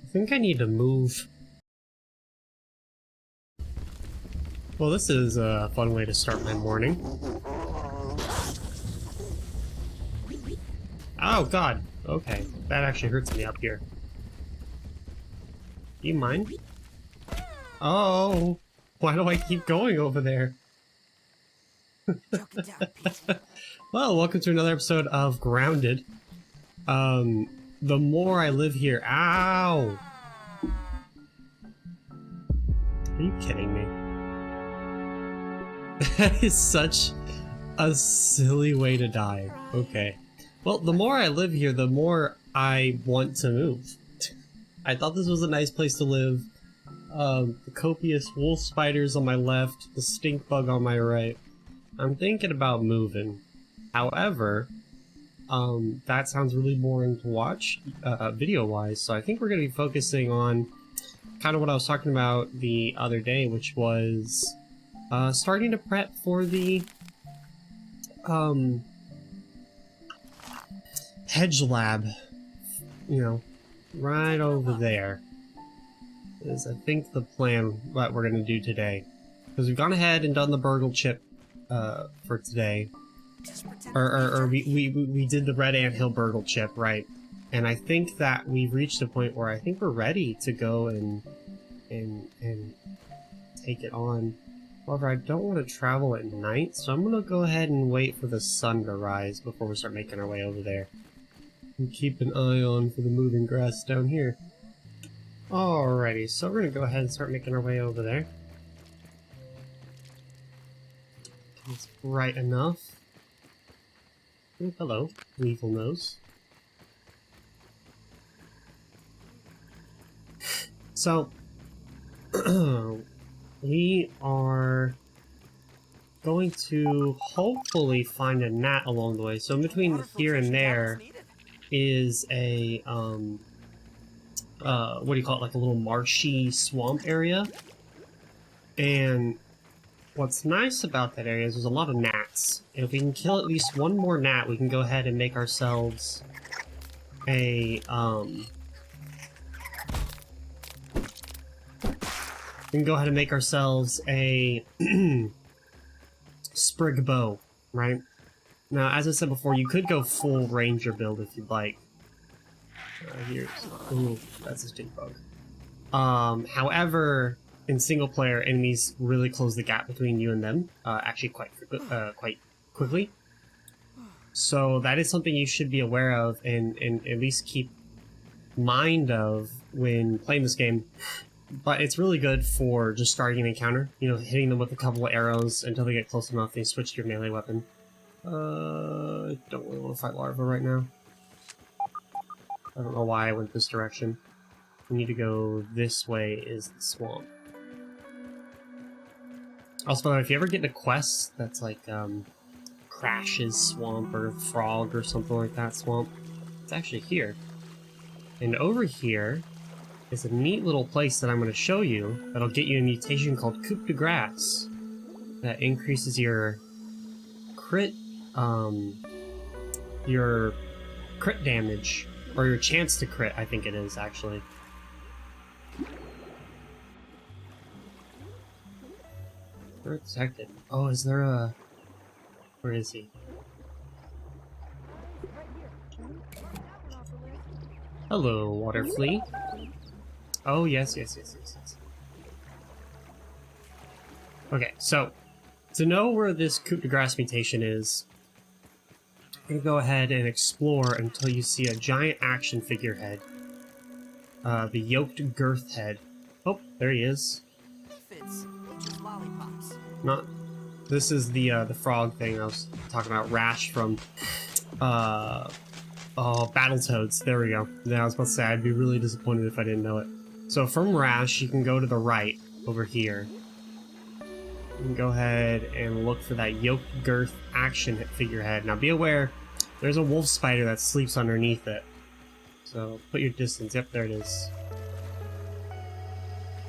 I think I need to move. Well, this is a fun way to start my morning. Oh god, okay. That actually hurts me up here. Do you mind? Oh, why do I keep going over there? Well, welcome to another episode of Grounded. The more I live here... Ow! Are you kidding me? That is such a silly way to die. Okay. Well, the more I live here, the more I want to move. I thought this was a nice place to live. The copious wolf spiders on my left, the stink bug on my right. I'm thinking about moving. However, that sounds really boring to watch, video-wise, so I think we're going to be focusing on kind of what I was talking about the other day, which was starting to prep for the Hedge lab, you know, right over there is, I think, the plan what we're going to do today. Because we've gone ahead and done the burgle chip for today. Or we did the red anthill burgle chip, right? And I think that we've reached a point where I think we're ready to go and take it on. However, I don't want to travel at night, so I'm going to go ahead and wait for the sun to rise before we start making our way over there. And keep an eye on for the moving grass down here. Alrighty, so we're going to go ahead and start making our way over there. It's bright enough. Oh, hello, Weevil Nose. So, we are going to hopefully find a gnat along the way. So in between here and there is a, what do you call it, like a little marshy swamp area. And what's nice about that area is there's a lot of gnats. And if we can kill at least one more gnat, we can go ahead and make ourselves a, we can go ahead and make ourselves a sprig bow, right? Now, as I said before, you could go full ranger build if you'd like. Here's... Ooh, that's a stink bug. However, in single player, enemies really close the gap between you and them, actually quite quickly. So that is something you should be aware of and at least keep mind of when playing this game. But it's really good for just starting an encounter, you know, hitting them with a couple of arrows until they get close enough and you switch to your melee weapon. I don't really want to fight larva right now. I don't know why I went this direction. We need to go this way is the swamp. Also, if you ever get a quest that's like, Crash's Swamp or Frog or something like that swamp, it's actually here. And over here is a neat little place that I'm going to show you that'll get you a mutation called Coup de Grace that increases your crit damage, or your chance to crit, I think it is, actually. We're detected. Oh, is there a... Where is he? Hello, water flea. Oh, yes. Okay, so, to know where this Coup de Grace mutation is, I'm going to go ahead and explore until you see a giant action figure head. The yoked girth head. Oh, there he is. Not... This is the frog thing I was talking about, Rash from, oh, Battletoads. There we go. Yeah, I was about to say, I'd be really disappointed if I didn't know it. So from Rash, you can go to the right, over here. You can go ahead and look for that yoked girth action figurehead. Now be aware, there's a wolf spider that sleeps underneath it. So put your distance. Yep, there it is.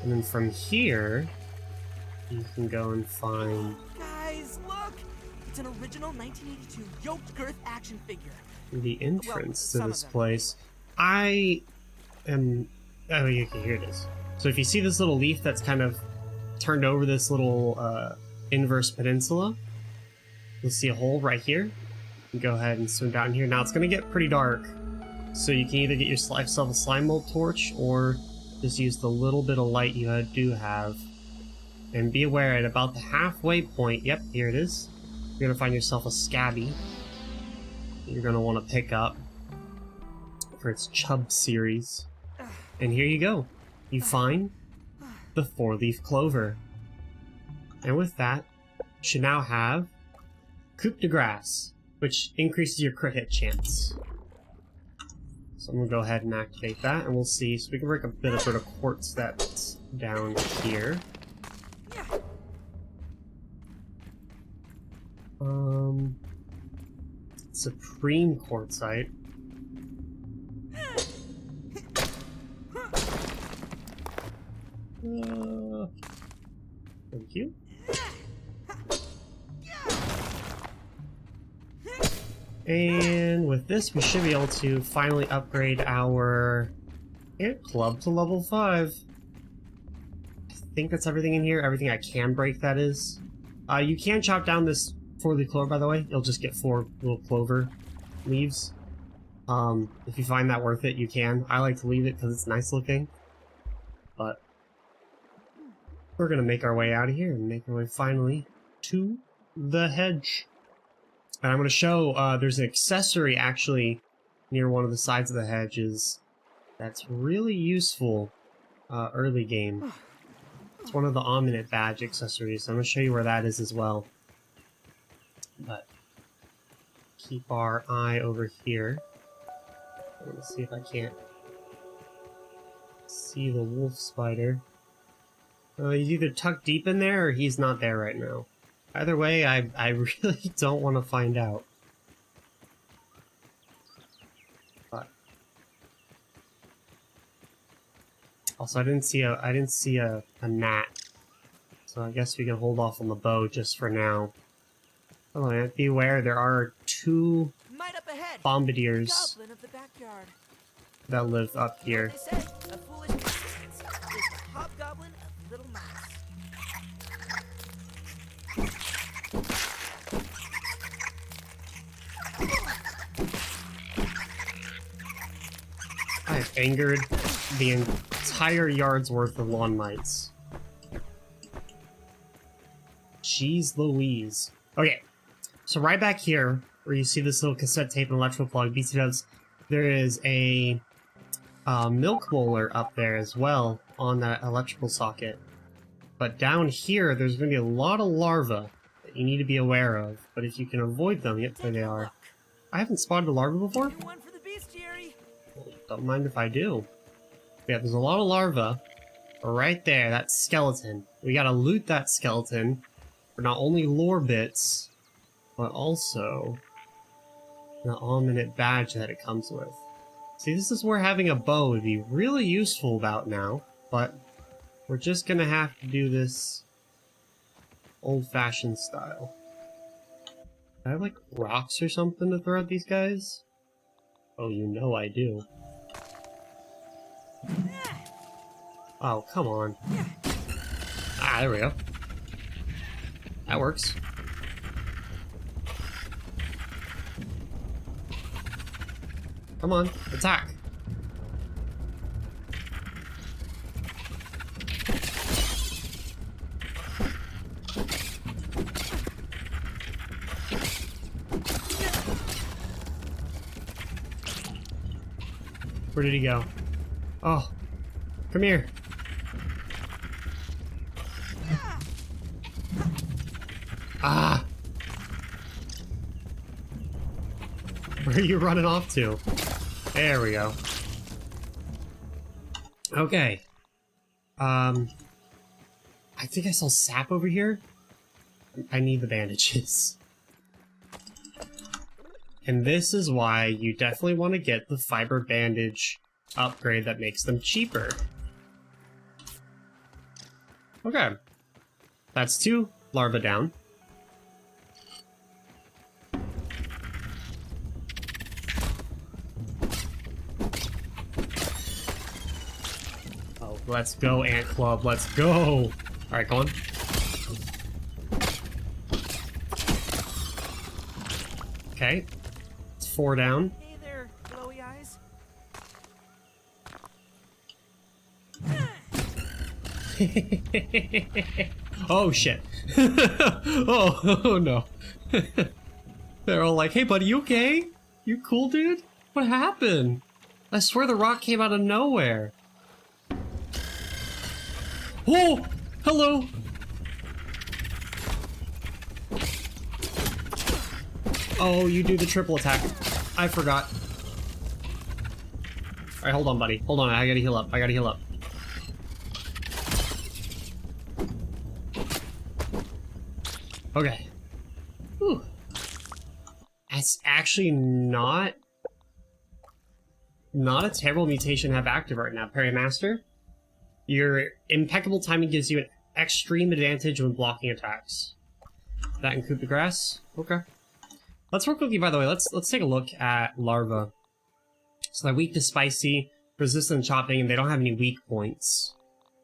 And then from here, you can go and find... Guys, look! It's an original 1982 yoked girth action figure. The entrance to this place. I am Oh, okay, here it is. So if you see this little leaf that's kind of turned over this little inverse peninsula, you'll see a hole right here. You go ahead and swim down here. Now it's going to get pretty dark, so you can either get yourself a slime mold torch or just use the little bit of light you do have. And be aware, at about the halfway point, yep, here it is, you're going to find yourself a scabby that you're going to want to pick up for its Chub series. And here you go. You find the 4-leaf clover. And with that, you should now have coup de grace, which increases your crit hit chance. So I'm going to go ahead and activate that, and we'll see. So we can break a bit of sort of quartz that's down here. Supreme quartzite. Thank you. And with this, we should be able to finally upgrade our ant club to level 5. I think that's everything in here. Everything I can break, that is. You can chop down this 4-leaf clover, by the way. You'll just get 4 little clover leaves. If you find that worth it, you can. I like to leave it because it's nice looking. But we're going to make our way out of here and make our way finally to the hedge. And I'm going to show, there's an accessory actually near one of the sides of the hedges that's really useful early game. It's one of the Ominate badge accessories. I'm going to show you where that is as well. But keep our eye over here. I'm going to see if I can't see the wolf spider. He's either tucked deep in there or he's not there right now. Either way, I really don't want to find out. But also, I didn't see a gnat, so I guess we can hold off on the bow just for now. Oh, be aware there are 2 bombardiers that live up here. They say, a foolish coincidence is the hobgoblin of little mice. I have angered the entire yard's worth of lawn mites. Jeez Louise. Okay, so right back here, where you see this little cassette tape and electrical plug, BT Dubs, there is a milk bowler up there as well on that electrical socket. But down here, there's going to be a lot of larvae that you need to be aware of. But if you can avoid them, yep, there they are. I haven't spotted a larva before. New one for the bestiary. Well, don't mind if I do. Yeah, there's a lot of larvae right there, that skeleton. We gotta loot that skeleton for not only lore bits, but also the Ominate badge that it comes with. See, this is where having a bow would be really useful about now, but we're just gonna have to do this old-fashioned style. Do I have, like, rocks or something to throw at these guys? Oh, you know I do. Oh, come on. Ah, there we go. That works. Come on, attack! Where did he go? Oh, come here. Ah! Where are you running off to? There we go. Okay. I think I saw sap over here. I need the bandages. And this is why you definitely want to get the fiber bandage upgrade that makes them cheaper. Okay. That's 2 larvae down. Let's go, Ant Club. Let's go. Alright, go on. Okay. It's 4 down. Hey there, glowy eyes. Oh, shit. Oh no. They're all like, hey, buddy, you okay? You cool, dude? What happened? I swear the rock came out of nowhere. Oh! Hello! Oh, you do the triple attack. I forgot. Alright, hold on, buddy. Hold on, I gotta heal up. I gotta heal up. Okay. Whew. That's actually not a terrible mutation to have active right now, Parry Master. Your impeccable timing gives you an extreme advantage when blocking attacks. That and coup de grace. Okay. Let's real quickly, by the way, let's take a look at larva. So they're weak to spicy, resistant to chopping, and they don't have any weak points.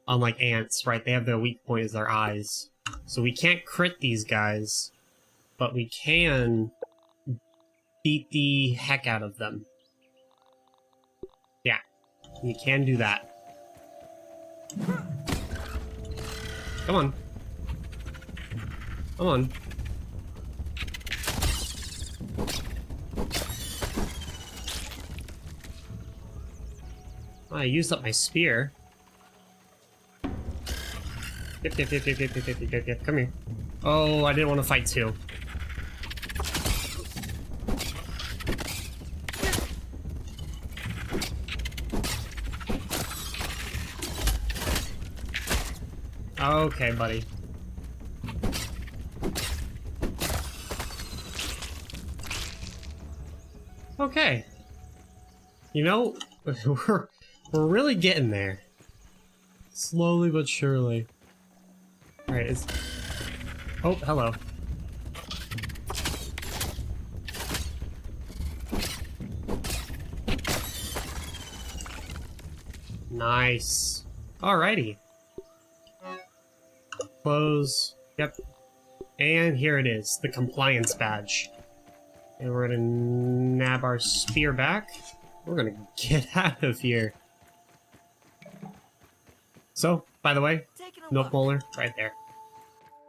Unlike ants, right? They have their weak point as their eyes. So we can't crit these guys, but we can beat the heck out of them. Yeah, we can do that. Come on. Come on. I used up my spear. Yep. Come here. Oh, I didn't want to fight too. Okay, buddy. Okay. You know, we're really getting there. Slowly but surely. Alright, it's... Oh, hello. Nice. Alrighty. Close. Yep. And here it is, the compliance badge. And we're gonna nab our spear back. We're gonna get out of here. So, by the way, milk molar, right there.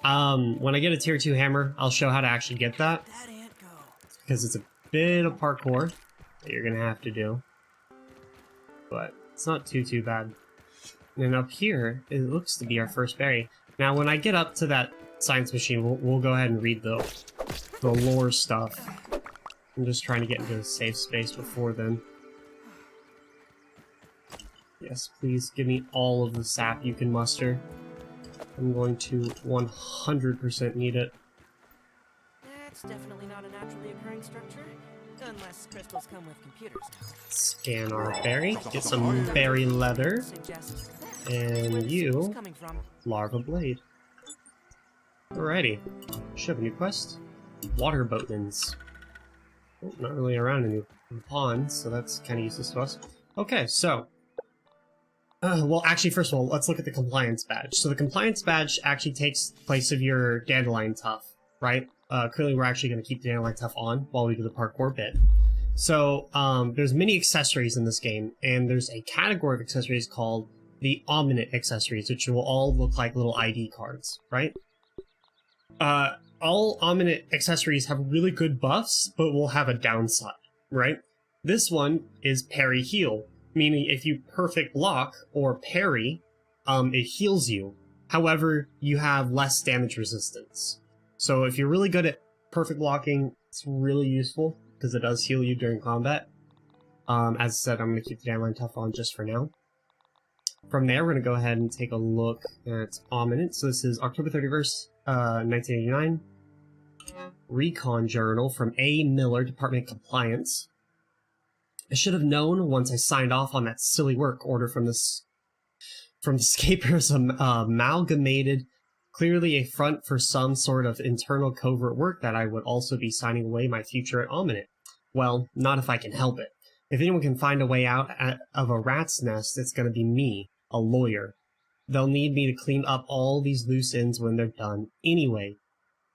When I get a tier 2 hammer, I'll show how to actually get that. Because it's a bit of parkour that you're gonna have to do. But it's not too bad. And up here, it looks to be our first berry. Now, when I get up to that science machine, we'll go ahead and read the lore stuff. I'm just trying to get into a safe space before then. Yes, please give me all of the sap you can muster. I'm going to 100% need it. That's definitely not a naturally occurring structure, unless crystals come with computers now. Scan our berry, get some berry leather, and you, larva blade. Alrighty, should have a new quest. Water boatmans. Oh, not really around in the pond, so that's kind of useless to us. Okay, so well, actually, first of all, let's look at the compliance badge. So the compliance badge actually takes place of your dandelion tuff, right? Currently, we're actually going to keep the dandelion tuff on while we do the parkour bit. So there's many accessories in this game, and there's a category of accessories called the ominous accessories, which will all look like little ID cards, right? All ominous accessories have really good buffs, but will have a downside, right? This one is parry heal. Meaning if you perfect block or parry, it heals you. However, you have less damage resistance. So if you're really good at perfect blocking, it's really useful because it does heal you during combat. As I said, I'm going to keep the dandelion tuff on just for now. From there, we're going to go ahead and take a look at Ominent. So this is October 31st, 1989. Recon Journal from A. Miller, Department of Compliance. I should have known once I signed off on that silly work order from the Scapers amalgamated, clearly a front for some sort of internal covert work that I would also be signing away my future at Ominent. Well, not if I can help it. If anyone can find a way out of a rat's nest, it's going to be me. a lawyer. They'll need me to clean up all these loose ends when they're done. Anyway,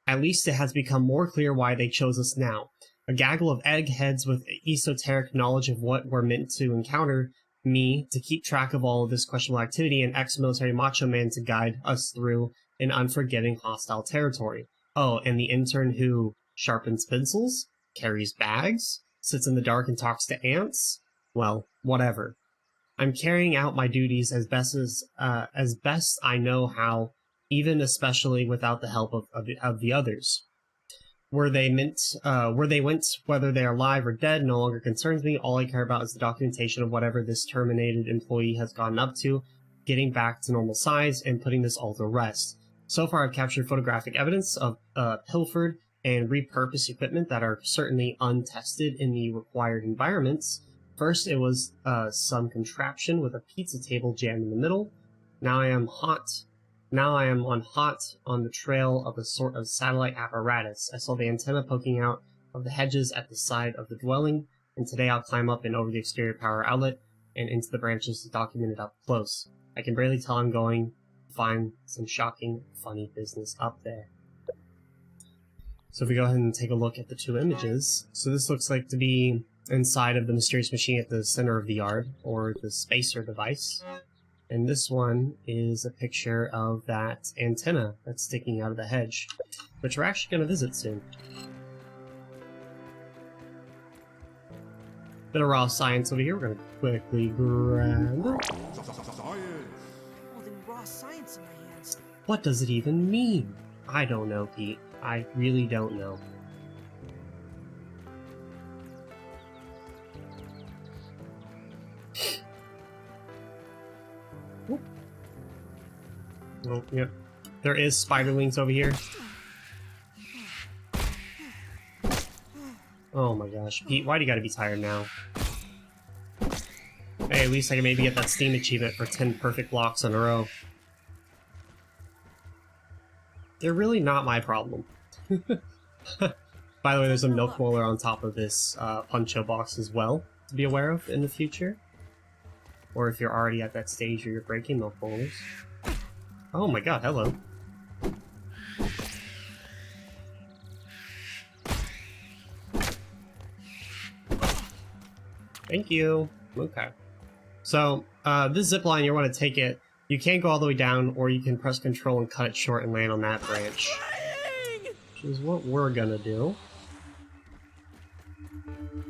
at least it has become more clear why they chose us now. A gaggle of eggheads with esoteric knowledge of what we're meant to encounter, me to keep track of all of this questionable activity, and ex-military macho man to guide us through an unforgiving hostile territory. Oh, and the intern who sharpens pencils, carries bags, sits in the dark and talks to ants? Well, whatever. I'm carrying out my duties as best I know how, even especially without the help of the others. Where they went, whether they are alive or dead, no longer concerns me. All I care about is the documentation of whatever this terminated employee has gotten up to, getting back to normal size, and putting this all to rest. So far, I've captured photographic evidence of pilfered and repurposed equipment that are certainly untested in the required environments. First, it was some contraption with a pizza table jammed in the middle. Now I am on the trail of a sort of satellite apparatus. I saw the antenna poking out of the hedges at the side of the dwelling, and today I'll climb up and over the exterior power outlet and into the branches to document it up close. I can barely tell I'm going to find some shocking, funny business up there. So if we go ahead and take a look at the two images, so this looks like to be inside of the mysterious machine at the center of the yard, or the spacer device. And this one is a picture of that antenna that's sticking out of the hedge, which we're actually going to visit soon. Bit of raw science over here. We're going to quickly grab. Holding raw science in my hands. What does it even mean? I don't know, Pete. I really don't know. Oh, yep. There is spiderlings over here. Oh my gosh. Pete, why do you gotta be tired now? Hey, at least I can maybe get that Steam achievement for 10 perfect blocks in a row. They're really not my problem. By the way, there's a milk boiler on top of this Puncho box as well to be aware of in the future. Or if you're already at that stage where you're breaking milk boilers. Oh my god, hello. Thank you. Okay. So, this zipline, you want to take it. You can't go all the way down, or you can press control and cut it short and land on that branch. Which is what we're gonna do.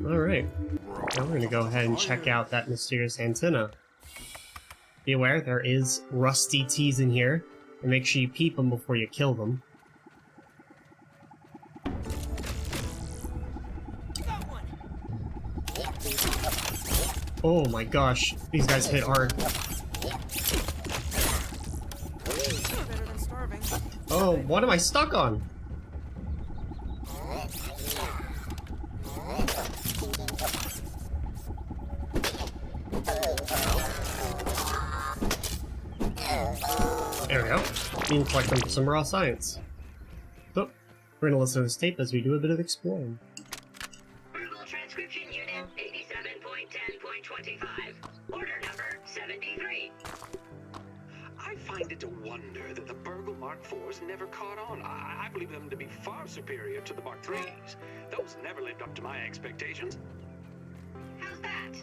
Alright. Now we're gonna go ahead and check out that mysterious antenna. Be aware, there is rusty T's in here, and make sure you peep them before you kill them. Oh my gosh, these guys hit hard. Better than starving. Oh, what am I stuck on? There we go. We can collect them for some raw science. So, we're gonna listen to this tape as we do a bit of exploring. Verbal transcription unit 87.10.25. Order number 73. I find it a wonder that the Burgle Mark IVs never caught on. I believe them to be far superior to the Mark IIIs. Those never lived up to my expectations. How's that?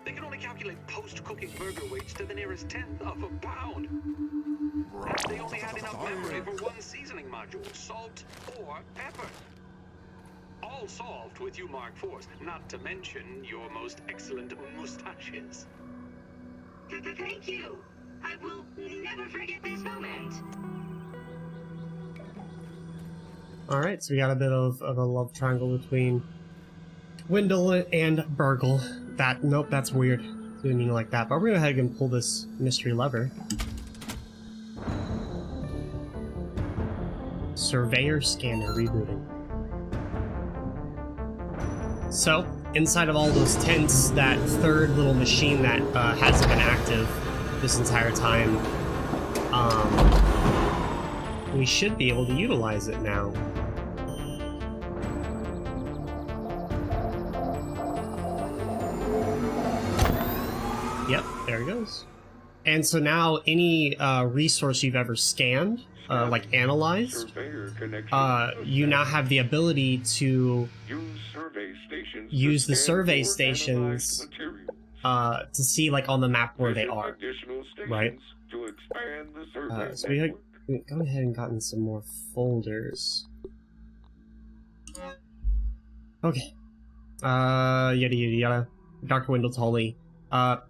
They can only calculate post-cooking burger weights to the nearest tenth of a pound. And they only had enough memory for one seasoning module, salt or pepper. All solved with you Mark IVs, not to mention your most excellent mustaches. Thank you. I will never forget this moment. Alright, so we got a bit of a love triangle between Wendell and Burgle. Nope, that's weird. Didn't mean it like that, but we're gonna go ahead and pull this mystery lever. Surveyor scanner rebooting. So, inside of all those tents, that third little machine that hasn't been active this entire time, we should be able to utilize it now. Yep, there it goes. And so now any resource you've ever scanned, like analyzed, you now have the ability to use the survey stations to see like on the map where they are, right? So we go ahead and gotten some more folders. Okay. Yada yada yada. Dr. Wendell Tully.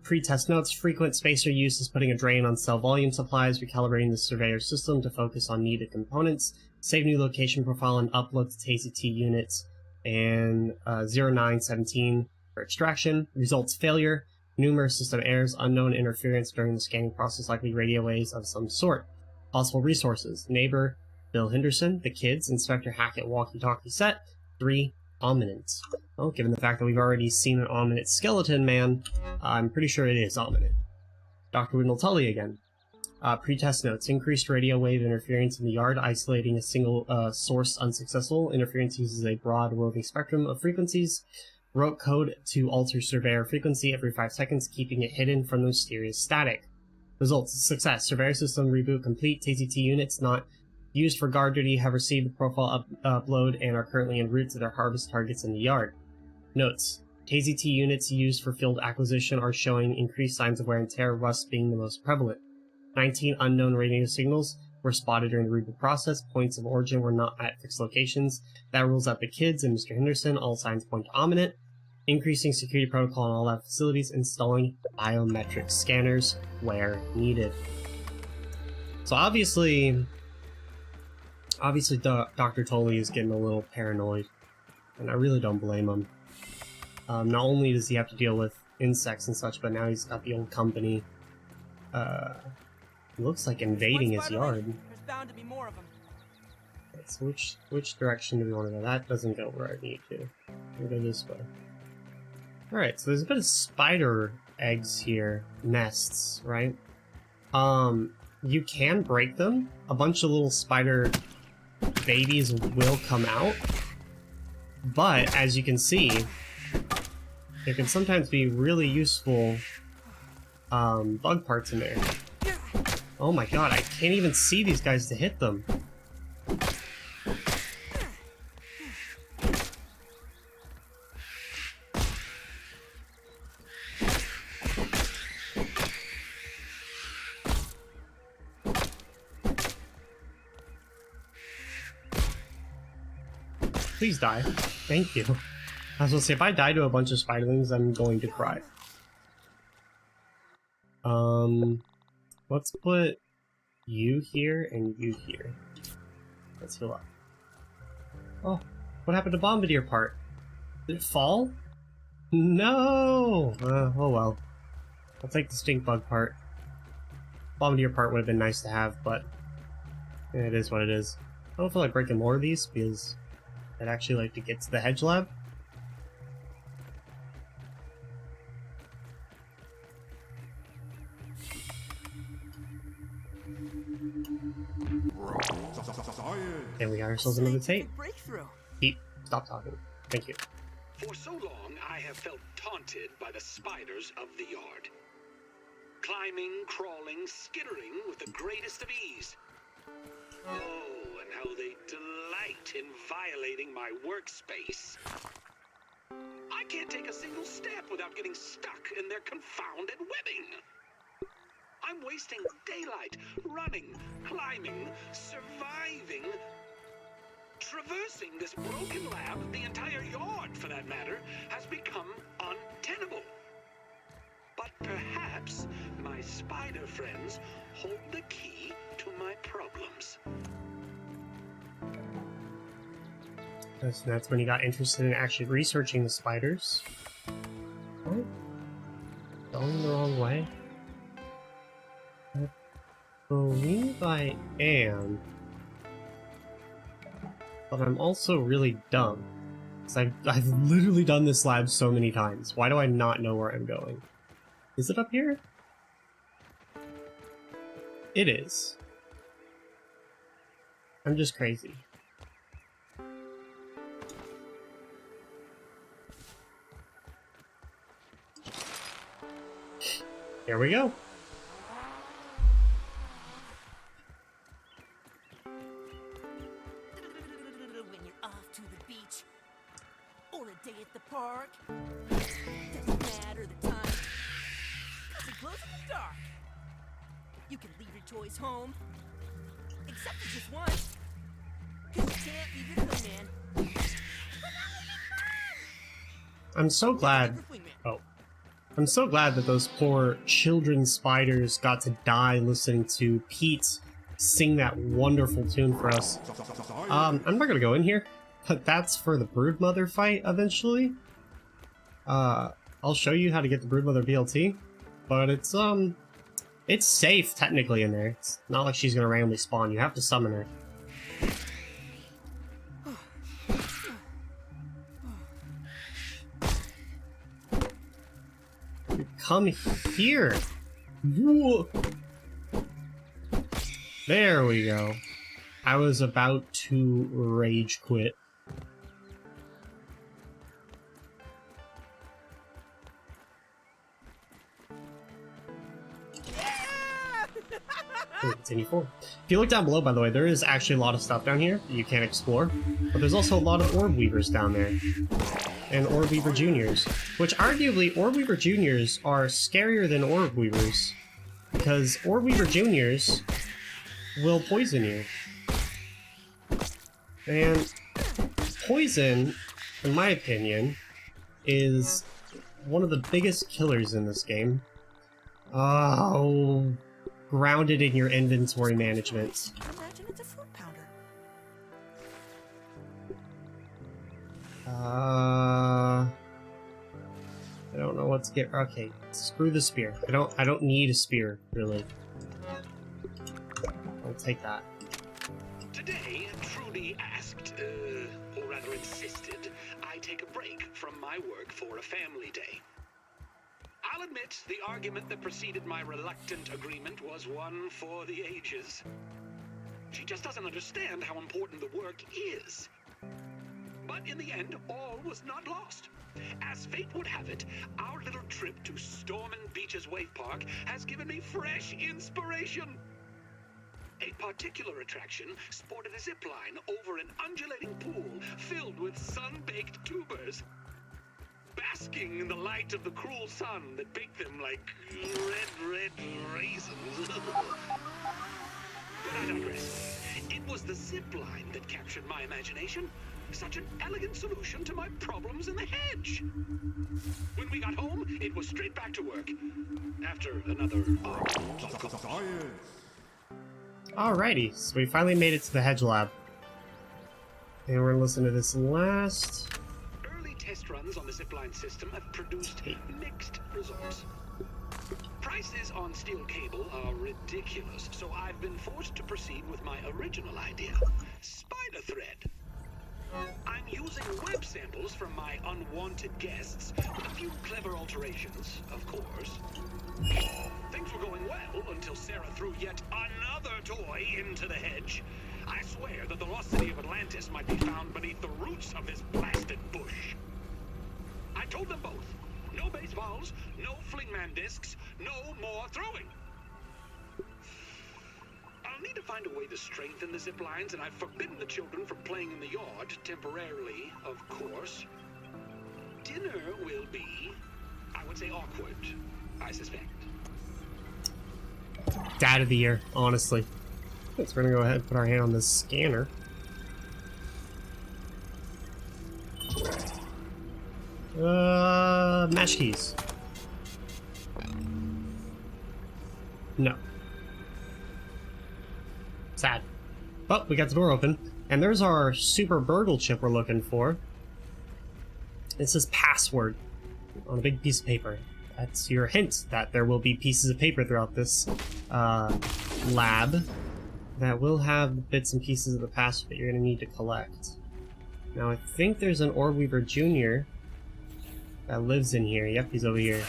Pre-test notes. Frequent spacer use is putting a drain on cell volume supplies, recalibrating the surveyor system to focus on needed components, save new location profile, and upload to TZT units, and 0917 for extraction. Results failure. Numerous system errors, unknown interference during the scanning process, likely radio waves of some sort. Possible resources. Neighbor Bill Henderson, the kids, Inspector Hackett walkie-talkie set. 3. Ominent. Well, given the fact that we've already seen an Ominent skeleton man, I'm pretty sure it is Ominent. Dr. Wendell Tully again. Pre-test notes. Increased radio wave interference in the yard, isolating a single source unsuccessful. Interference uses a broad roving spectrum of frequencies. Wrote code to alter surveyor frequency every 5 seconds, keeping it hidden from the mysterious static. Results. Success. Surveyor system reboot complete. TZT units not used for guard duty have received the profile upload and are currently en route to their harvest targets in the yard. Notes. TZT units used for field acquisition are showing increased signs of wear and tear, rust being the most prevalent. 19 unknown radio signals were spotted during the reboot process. Points of origin were not at fixed locations. That rules out the kids and Mr. Henderson. All signs point to Ominent. Increasing security protocol in all lab facilities. Installing biometric scanners where needed. So obviously Dr. Tully is getting a little paranoid, and I really don't blame him. Not only does he have to deal with insects and such, but now he's got the old company. Looks like invading his yard. There's bound to be more of them. Okay, so which direction do we want to go? That doesn't go where I need to. We'll go this way. Alright, so there's a bit of spider eggs here. Nests, right? You can break them. A bunch of little spider babies will come out. But, as you can see, there can sometimes be really useful bug parts in there. Oh my god, I can't even see these guys to hit them. Please die. Thank you. I was gonna say, if I die to a bunch of spiderlings, I'm going to cry. Let's put you here and you here. Let's heal up. Oh, what happened to Bombardier part? Did it fall? No! Oh well. I'll take the stink bug part. Bombardier part would have been nice to have, but it is what it is. I don't feel like breaking more of these because I'd actually like to get to the Hedge lab. And we got ourselves another tape. Breakthrough. Pete, stop talking. Thank you. For so long, I have felt taunted by the spiders of the yard. Climbing, crawling, skittering with the greatest of ease. Oh, and how they delight in violating my workspace. I can't take a single step without getting stuck in their confounded webbing. I'm wasting daylight, running, climbing, surviving, traversing this broken lab. The entire yard, for that matter, has become untenable. But perhaps my spider friends hold the key to my problems. That's when you got interested in actually researching the spiders. What? Going the wrong way? I believe I am. But I'm also really dumb. Because I've literally done this lab so many times. Why do I not know where I'm going? Is it up here? It is. I'm just crazy. Here we go. glows in the dark. You can leave your toys home. Except for just one. 'Cause you can't leave your wingman. I'm so glad. Oh. I'm so glad that those poor children spiders got to die listening to Pete sing that wonderful tune for us. I'm not gonna go in here, but that's for the Broodmother fight eventually. I'll show you how to get the Broodmother BLT, but it's safe technically in there. It's not like she's gonna randomly spawn. You have to summon her. Come here. Whoa. There we go. I was about to rage quit. Continue forward. If you look down below, by the way, there is actually a lot of stuff down here that you can't explore, but there's also a lot of Orb Weavers down there. And Orb Weaver Juniors, which arguably Orb Weaver Juniors are scarier than Orb Weavers, because Orb Weaver Juniors will poison you. And poison, in my opinion, is one of the biggest killers in this game. Oh, grounded in your inventory management. Imagine it's a fruit pounder. I don't know what to get. Okay, screw the spear. I don't need a spear, really. I'll take that. Today, Trudy asked, or rather insisted, I take a break from my work for a family day. I'll admit, the argument that preceded my reluctant agreement was one for the ages. She just doesn't understand how important the work is. But in the end, all was not lost. As fate would have it, our little trip to Stormin' Beach's Wave Park has given me fresh inspiration. A particular attraction sported a zip line over an undulating pool filled with sun-baked tubers, basking in the light of the cruel sun that baked them like red raisins. But I digress. It was the zip line that captured my imagination. Such an elegant solution to my problems in the hedge. When we got home, it was straight back to work. After another Alrighty, so we finally made it to the Hedge Lab. And we're gonna listen to this last. Early test runs on the zipline system have produced mixed results. Prices on steel cable are ridiculous, so I've been forced to proceed with my original idea, spider thread. I'm using web samples from my unwanted guests, with a few clever alterations, of course. Things were going well until Sarah threw yet another toy into the hedge. I swear that the lost city of Atlantis might be found beneath the roots of this blasted bush. I told them both, no baseballs, no flingman discs, no more throwing. I'll need to find a way to strengthen the zip lines, and I've forbidden the children from playing in the yard, temporarily, of course. Dinner will be, I would say, awkward, I suspect. Dad of the year, honestly. So we're gonna go ahead and put our hand on this scanner. Match keys. No. Sad. But we got the door open, and there's our super burgle chip we're looking for. It says password on a big piece of paper. That's your hint that there will be pieces of paper throughout this lab that will have bits and pieces of the password that you're going to need to collect. Now I think there's an Orb Weaver Jr. that lives in here. Yep, he's over here.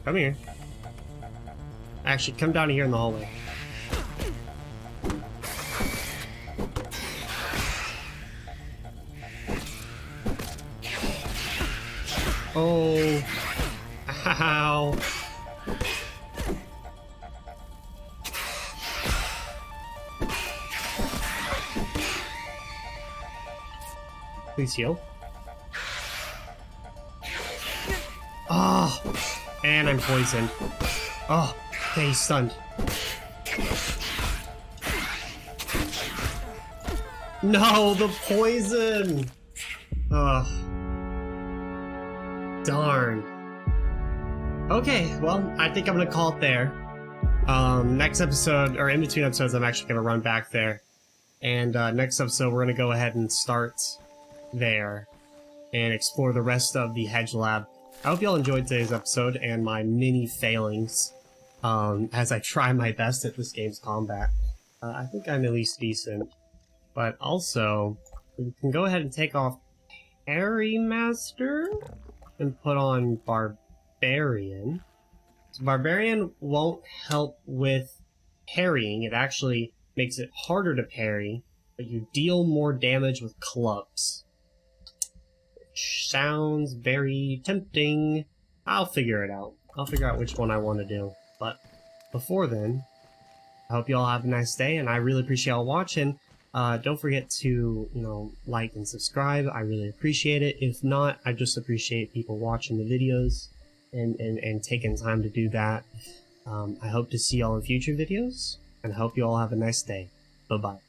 Come here. Actually, come down here in the hallway. Oh, ow. Please heal. Ah, oh, And I'm poisoned. Oh, okay, he's stunned. No, the poison! Ugh. Darn. Okay, well, I think I'm gonna call it there. Next episode, or in between episodes, I'm actually gonna run back there. And next episode, we're gonna go ahead and start there and explore the rest of the Hedge Lab. I hope y'all enjoyed today's episode and my mini failings as I try my best at this game's combat. I think I'm at least decent. But also, we can go ahead and take off Harry Master and put on Barbarian. So Barbarian won't help with parrying. It actually makes it harder to parry, but you deal more damage with clubs. Which sounds very tempting. I'll figure it out. I'll figure out which one I want to do. But before then, I hope you all have a nice day, and I really appreciate y'all watching. Don't forget to, like and subscribe. I really appreciate it. If not, I just appreciate people watching the videos and taking time to do that. I hope to see y'all in future videos, and I hope you all have a nice day. Bye-bye.